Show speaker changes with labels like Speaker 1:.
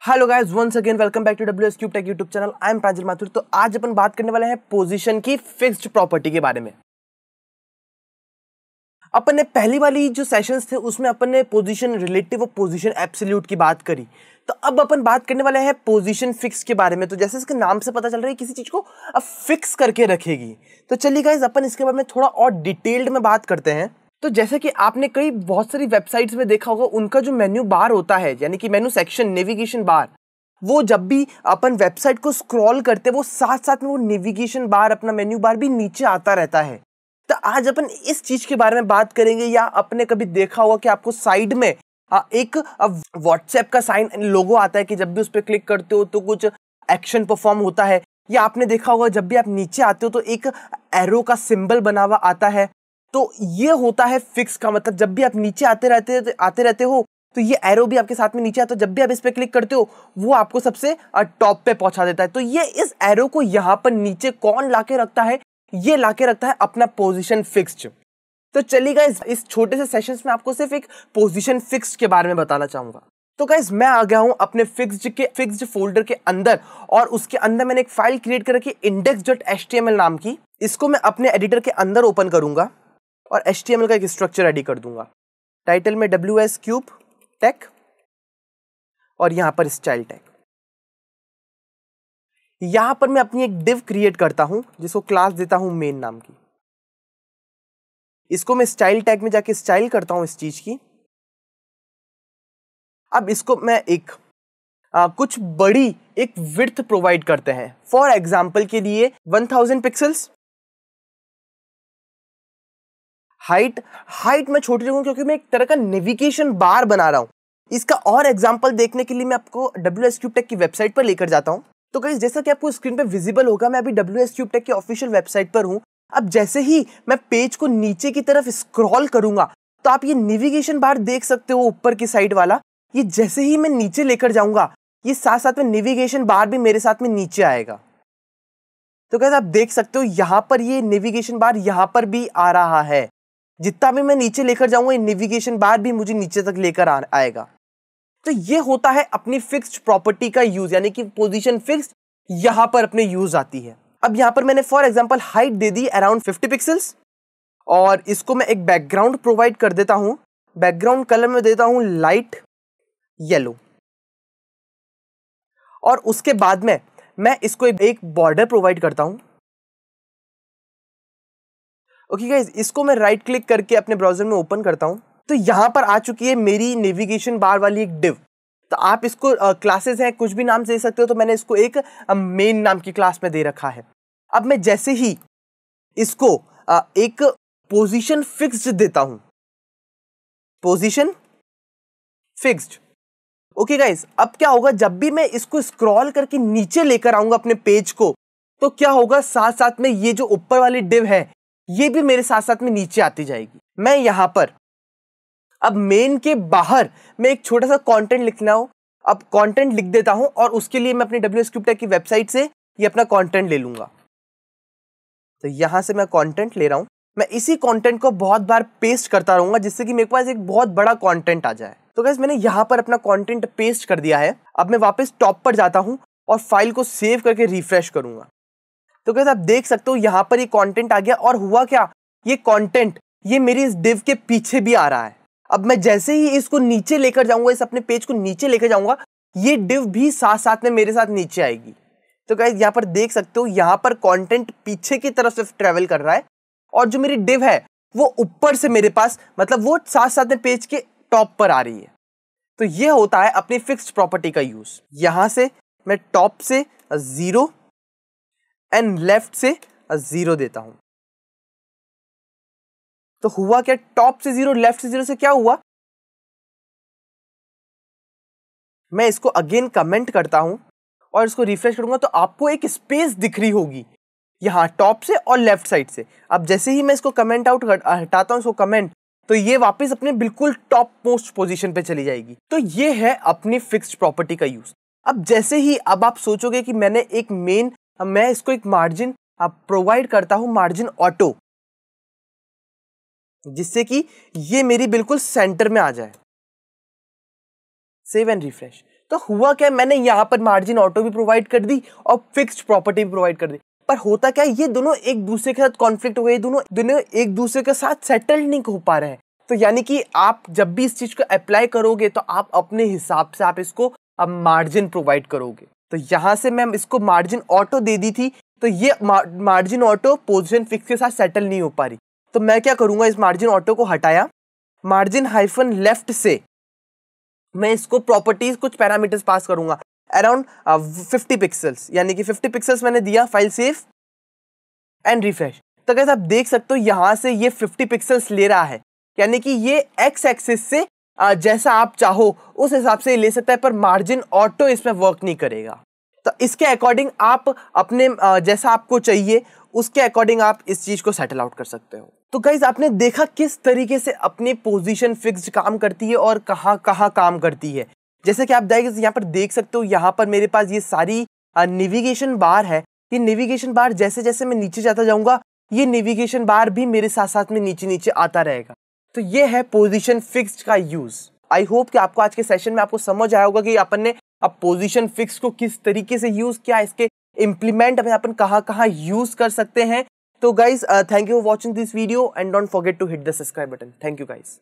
Speaker 1: Hello guys, once again welcome back to WS Cube Tech YouTube channel. I am Pranjal Mathur. तो आज अपन बात करने वाले हैं पोजीशन की फिक्स्ड प्रॉपर्टी के बारे में। अपन ने पहली वाली जो सेशंस थे उसमें अपन ने पोजीशन रिलेटिव और पोजीशन एब्सोल्यूट की बात करी। तो अब अपन बात करने वाले हैं पोजीशन फिक्स के बारे में। तो जैसे इसके नाम से पता चल रहा है किसी चीज को अब फिक्स करके रखेगी। तो चलिए गाइस, अपन इसके बारे में थोड़ा और डिटेल्ड में बात करते हैं। तो जैसे कि आपने कई बहुत सारी वेबसाइट्स में देखा होगा, उनका जो मेन्यू बार होता है यानी कि मेन्यू सेक्शन, नेविगेशन बार, वो जब भी अपन वेबसाइट को स्क्रॉल करते हैं वो साथ साथ में वो नेविगेशन बार, अपना मेन्यू बार भी नीचे आता रहता है। तो आज अपन इस चीज के बारे में बात करेंगे। या आपने कभी देखा होगा कि आपको साइड में एक व्हाट्सएप का साइन लोगो आता है कि जब भी उस पर क्लिक करते हो तो कुछ एक्शन परफॉर्म होता है। या आपने देखा होगा जब भी आप नीचे आते हो तो एक एरो का सिंबल बना हुआ आता है। तो ये होता है फिक्स का मतलब, जब भी आप नीचे आते रहते हो तो ये एरो भी आपके साथ में नीचे आता है। जब भी आप इस पे क्लिक करते हो वो आपको सबसे टॉप पे पहुंचा देता है। तो ये इस एरो को यहाँ पर नीचे कौन लाके रखता है? ये लाके रखता है अपना पोजीशन फिक्स्ड। तो चलिए गाइस, इस छोटे से सेशंस में आपको सिर्फ एक पोजीशन फिक्स्ड के बारे में बताना चाहूंगा। तो गाइस, मैं आ गया हूं अपने फिक्स्ड फोल्डर के अंदर, और उसके अंदर मैंने एक फाइल क्रिएट कर रखी index.html नाम की। इसको मैं अपने एडिटर के अंदर ओपन करूंगा और HTML का एक स्ट्रक्चर रेडी कर दूंगा। टाइटल में WS Cube Tech और यहां पर स्टाइल टैग। यहां पर मैं अपनी एक डिव क्रिएट करता हूं जिसको क्लास देता हूं मेन नाम की। इसको मैं स्टाइल टैग में जाके स्टाइल करता हूं इस चीज की। अब इसको मैं एक कुछ बड़ी एक विड्थ प्रोवाइड करते हैं। फॉर एग्जांपल के लिए 1000 पिक्सल्स। हाइट मैं छोटी रखूं क्योंकि मैं एक तरह का नेविगेशन बार बना रहा हूं। इसका और एग्जांपल देखने के लिए मैं आपको WS Cube Tech की वेबसाइट पर लेकर जाता हूं। तो गाइस, जैसा कि आपको स्क्रीन पे विजिबल होगा, मैं अभी WS Cube Tech की ऑफिशियल वेबसाइट पर हूं। अब जैसे ही मैं पेज को नीचे की तरफ स्क्रॉल करूंगा तो आप ये नेविगेशन बार देख सकते हो ऊपर की साइड वाला। ये जैसे ही मैं नीचे लेकर जाऊंगा ये साथ साथ में नेविगेशन बार भी मेरे साथ में नीचे आएगा। तो गाइस, आप देख सकते हो यहां पर ये नेविगेशन बार यहां पर भी आ रहा है। जितना भी मैं नीचे लेकर जाऊंगा ये नेविगेशन बार भी मुझे नीचे तक लेकर आएगा। तो ये होता है अपनी फिक्स्ड प्रॉपर्टी का यूज, यानी कि पोजीशन फिक्स्ड यहां पर अपने यूज आती है। अब यहां पर मैंने for example height they the around 50 pixels, और इसको मैं एक बैकग्राउंड प्रोवाइड कर देता हूं। बैकग्राउंड कलर में देता हूं लाइट येलो, और उसके बाद में मैं इसको एक बॉर्डर प्रोवाइड करता हूं। ओके गाइस, इसको मैं राइट क्लिक करके अपने ब्राउजर में ओपन करता हूं। तो यहां पर आ चुकी है मेरी नेविगेशन बार वाली एक डिव। तो आप इसको क्लासेस हैं, कुछ भी नाम दे सकते हो। तो मैंने इसको एक मेन नाम की क्लास में दे रखा है। अब मैं जैसे ही इसको एक पोजीशन फिक्स्ड देता हूं, पोजीशन फिक्स्ड। ओके गाइस, अब क्या होगा, जब भी मैं इसको स्क्रॉल करके नीचे लेकर आऊंगा अपने पेज को, तो क्या होगा, साथ साथ में ये जो ऊपर वाली डिव है ये भी मेरे साथ साथ में नीचे आती जाएगी। मैं यहां पर अब मेन के बाहर मैं एक छोटा सा कंटेंट लिखना हो, अब कंटेंट लिख देता हूं, और उसके लिए मैं अपनी WS Cube Tech की वेबसाइट से ये अपना कंटेंट ले लूंगा। तो यहां से मैं कंटेंट ले रहा हूं। मैं इसी कंटेंट को बहुत बार पेस्ट करता रहूंगा जिससे कि मेरे पास एक बहुत बड़ा कंटेंट आ जाए। तो गाइस, मैंने यहां पर अपना कंटेंट पेस्ट कर दिया है। अब मैं वापस टॉप पर जाता हूं और फाइल को सेव करके रिफ्रेश करूंगा। तो गाइस, आप देख सकते हो यहां पर ये कंटेंट आ गया। और हुआ क्या, ये कंटेंट ये मेरी इस डिव के पीछे भी आ रहा है। अब मैं जैसे ही इसको नीचे लेकर जाऊंगा, इस अपने पेज को नीचे लेकर जाऊंगा, ये डिव भी साथ साथ में मेरे साथ नीचे आएगी। तो गाइस, यहां पर देख सकते हो यहां पर कंटेंट पीछे की तरफ से ट्रेवल कर रहा है, और जो मेरी डिव है वो ऊपर से मेरे पास, मतलब वो साथ साथ में पेज के टॉप पर आ रही है। तो ये होता है अपनी फिक्स्ड प्रॉपर्टी का यूज। यहां से मैं टॉप से 0 एंड लेफ्ट से 0 देता हूं। तो हुआ क्या, टॉप से 0 लेफ्ट से 0 से क्या हुआ, मैं इसको अगेन कमेंट करता हूं और इसको रिफ्रेश करूंगा तो आपको एक स्पेस दिख रही होगी यहां टॉप से और लेफ्ट साइड से। अब जैसे ही मैं इसको कमेंट आउट हटाता हूं इसको कमेंट, तो ये वापस अपने बिल्कुल टॉप मोस्ट पोजीशन पे चली जाएगी। तो ये है अपनी फिक्स्ड प्रॉपर्टी का यूज। अब जैसे ही अब आप सोचोगे कि मैंने एक मैं इसको एक मार्जिन प्रोवाइड करता हूं, मार्जिन ऑटो, जिससे कि ये मेरी बिल्कुल सेंटर में आ जाए। Save and refresh. तो हुआ क्या, मैंने यहाँ पर मार्जिन ऑटो भी प्रोवाइड कर दी और फिक्स्ड प्रॉपर्टी भी प्रोवाइड कर दी, पर होता क्या, ये दोनों एक दूसरे के साथ कॉन्फ्लिक्ट हो गए, दोनों एक दूसरे के साथ सेटल नहीं हो पा रहे हैं। तो यानी कि आप जब भी इस चीज को अप्लाई करोगे तो आप अपने हिसाब से आप इसको अब मार्जिन प्रोवाइड करोगे। तो यहां से मैं इसको मार्जिन ऑटो दे दी थी, तो ये मार्जिन ऑटो पोजीशन फिक्स के साथ सेटल नहीं हो पा रही। तो मैं क्या करूंगा, इस मार्जिन ऑटो को हटाया, मार्जिन हाइफन लेफ्ट से मैं इसको प्रॉपर्टीज कुछ पैरामीटर्स पास करूंगा अराउंड 50 पिक्सल्स, यानी कि 50 पिक्सल्स मैंने दिया। File save and refresh. तो गाइस आप देख सकते हो यहां से ये 50 पिक्सल्स ले रहा है, यानी कि ये एक्स एक्सिस से जैसा आप चाहो उस हिसाब से ले सकता है, पर मार्जिन ऑटो इसमें वर्क नहीं करेगा। तो इसके अकॉर्डिंग आप अपने जैसा आपको चाहिए उसके अकॉर्डिंग आप इस चीज को सेटल आउट कर सकते हो। तो गाइस आपने देखा किस तरीके से अपनी पोजीशन फिक्स्ड काम करती है और कहाँ कहाँ काम करती है। जैसे कि आप यहाँ पर देख सकते हो, यहाँ पर मेरे पास ये सारी नेविगेशन बार है। ये नेविगेशन बार जैसे जैसे मैं नीचे जाता जाऊंगा ये नेविगेशन बार भी मेरे साथ साथ में नीचे नीचे आता रहेगा। तो ये है पोजीशन फिक्स्ड का यूज। आई होप कि आपको आज के सेशन में आपको समझ आया होगा कि अपन ने अब पोजीशन फिक्स को किस तरीके से यूज किया, इसके इम्प्लीमेंट में अपन कहाँ कहाँ यूज कर सकते हैं। तो guys thank you for watching this video and don't forget to hit the subscribe button. Thank you guys.